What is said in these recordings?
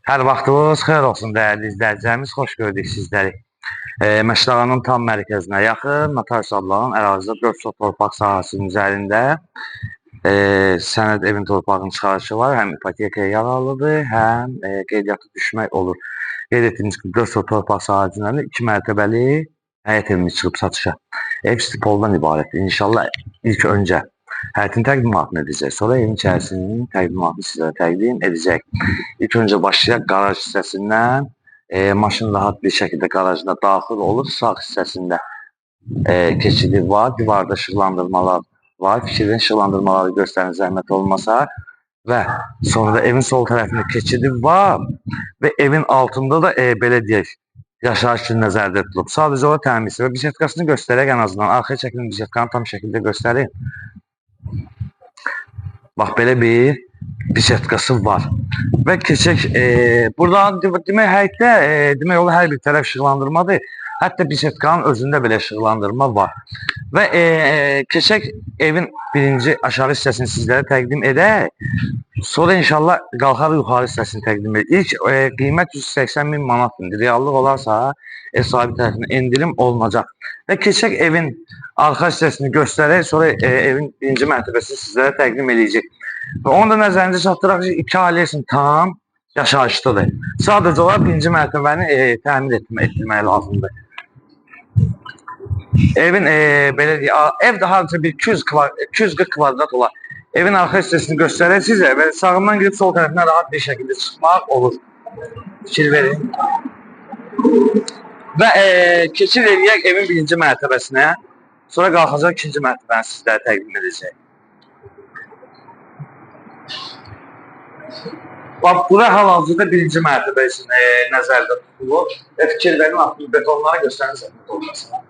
Hər vaxtınız xeyir olsun dəyərli izləyicilərimiz, xoş gördük sizləri. Məşləğanın tam mərkəzinə yaxın Notarius adlanan ərazidə 4 sot torpaq sahəsinin üzərində sənəd evin torpağının çıxarışı var. Həm ipotekaya yararlıdır, həm qeydiyyatı düşmək olur. Qeyd etdiyimiz kimi 4 sot torpaq sahəsində 2 mərtəbəli həyət evimiz çıxıb satışa. Ev stipoldan ibarətdir. İnşallah ilk öncə həyətin təqdimatını edəcək. Sonra evin içərisinin təqdimatını sizlərə təqdim edəcək. İlk öncə başlayaq qaraj hissəsindən. Maşın rahat bir şəkildə qarajına daxil olur. Sağ hissəsində keçidi var. Divarda işıqlandırmalar var. Fikirdən işıqlandırmaları göstərin zəhmət olmasa. Və sonra da evin sol tərəfində keçidi var. Və evin altında da belə deyək, yaşayış üçün nəzərdə tutulub. Sadəcə o təmiz və bisetkasını göstərək ən azından. Arxaya çəkilin bisetkanı tam şəkildə göstərin. Bax, belə bir bisetkası var. Və keçək, buradan demək həyətdə, demək olar hər bir tərəf işıqlandırmadır. Hətta bisetkanın özündə belə işıqlandırma var. Və keçək evin birinci aşağı hissəsini sizlərə təqdim edək. Sonra inşallah qalxarıq yuxarı hissəsini təqdim edək. İlk qiymət 180.000 manatdır. Reallıq olarsa ev sahibi tərəfindən endirim olunacaq. Və keçək evin arxa hissəsini göstərək. Sonra evin birinci mərtəbəsini sizlərə təqdim edəcək. Və onu da nəzərinizə çatdıraq ki, 2 ailə tam yaşayışlıdır. Sadəcə olaraq birinci mərtəbəni təmin etdirmək lazımdır. Evin belə deyək, ev də hardasa bir 240 kvadrat olar. Evin arxa hissəsini göstərək sizə və sağından girib sol tərəfindən rahat bir şəkildə çıxmaq olur. Fikir verin. Və keçid edək evin birinci mərtəbəsinə. Sonra qalxacaq ikinci mərtəbəni sizlərə təqdim edəcək. Bax, bura hal-hazırda birinci mərtəbə üçün nəzərdə tutulur. Və fikir verin, atlı betonlara göstərin zəhmət olmasına.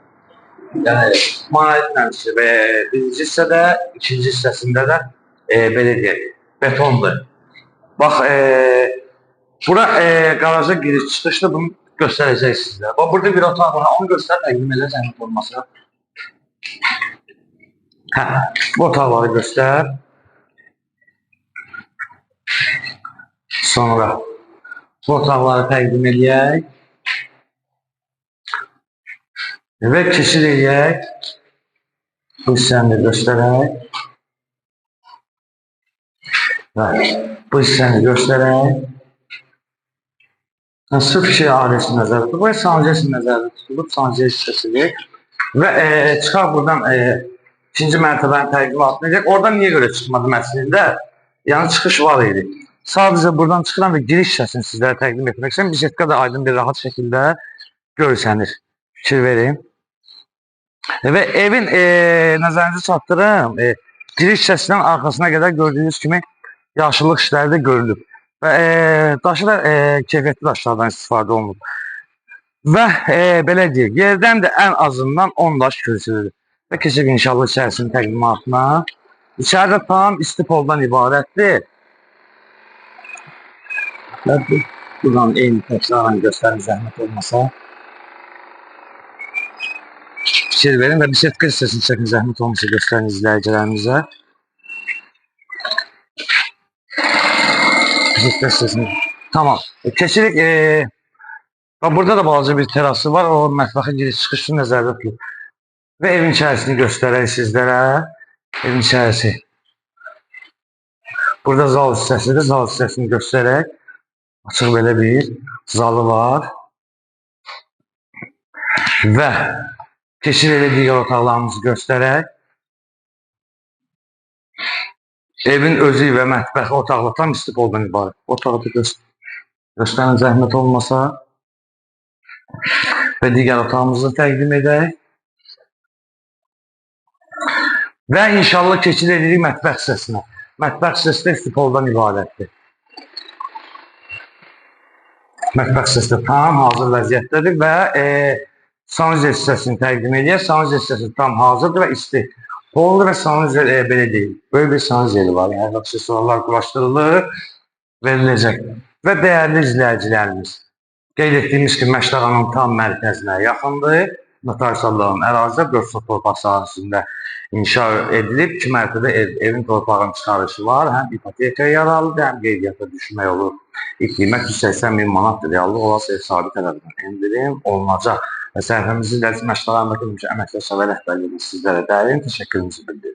Yəni, monolitlə və birinci hissədə, ikinci hissəsində də belə deyək, betondur. Bax, bura qaraja giriş çıxışdır, bunu göstərəcək sizlərə. Bax, burada bir otaq var, onu göstər, təqdim elə zəhmət olmasına. Bu otaqları göstər. Sonra bu otaqları təqdim edək. Və keçid edək. Bu hissəni göstərək. Və bu hissəni göstərək. Sırf şey ailesi nəzərdə tutulub. Bu sancı nəzərdə tutulub. Sancı hissəsidir. Və çıxaq buradan ikinci mərtəbənin təqdimatını edək. Oradan niyə görə çıxmadı məslində? Yəni çıxış var idi. Sadəcə buradan çıxıram və giriş hissəsini sizlərə təqdim etmək istəyirəm. Bisetka da aydın bir rahat şəkildə görsənir. Fikir verin. Və evin nəzərinizə çatdırım. Giriş hissəsindən arxasına qədər gördüyünüz kimi yaşıllıq işləri də görülüb. Və daşı da keyfiyyətli daşlardan istifadə olunub. Və belə deyək, yerdən də ən azından 10 daş kürsülüdür. Və keçək inşallah içərisinin təqdimatına. İçəridə tam istipoldan ibarətdir. Və buradan eyni təkrarən göstərin zəhmət olmasa. Fikir verin və bisetka hissəsini çəkin zəhmət olmasa göstərin izləyicilərimizə. Bisetka hissəsini. Tamam. Keçirik. Burada da balaca bir terası var. O mətbəxin giriş çıxışı nəzərdə tutulub. Və evin içərisini göstərək sizlərə. Evin içərisi. Burada zal hissəsidir. Zal hissəsini göstərək. Açıq belə bir zalı var. Və keçid edək digər otaqlarımızı göstərək. Evin özü və mətbəxi otaqlı tam istipoldan ibarət. Otağı da göstərin zəhmət olmasa. Və digər otağımızı təqdim edək. Və inşallah keçid edirik mətbəx hissəsinə. Mətbəx hissəsi də istipoldan ibarətdir. Mətbəx hissəsi də tam hazır vəziyyətdədir və sanuzel hissəsini təqdim edək. Sanuzel hissəsi tam hazırdır və isti. Pollu və sanuzel belə deyil. Böyle bir sanuzeli var. Yəni, aksesuarlar quraşdırılır, veriləcək. Və dəyərli izləyicilərimiz, qeyd etdiyimiz ki, Məşləğanın tam mərkəzinə yaxındır. Notarius adlanan ərazidə 4 sot torpaq sahəsində inşa edilib, 2 mərtəbə ev, evin torpağın çıxarışı var, həm ipotekaya yararlıdır, həm qeydiyyata düşmək olur. İlk qiymət 180 bin manatdır, reallıq olası ev sahibi tərəfindən endirim olunacaq. Və səhifəmizin dərsi məşqlərindəki əməkdaşlar və rəhbərliyimiz sizlərə dərin təşəkkürümüzü bildiririk.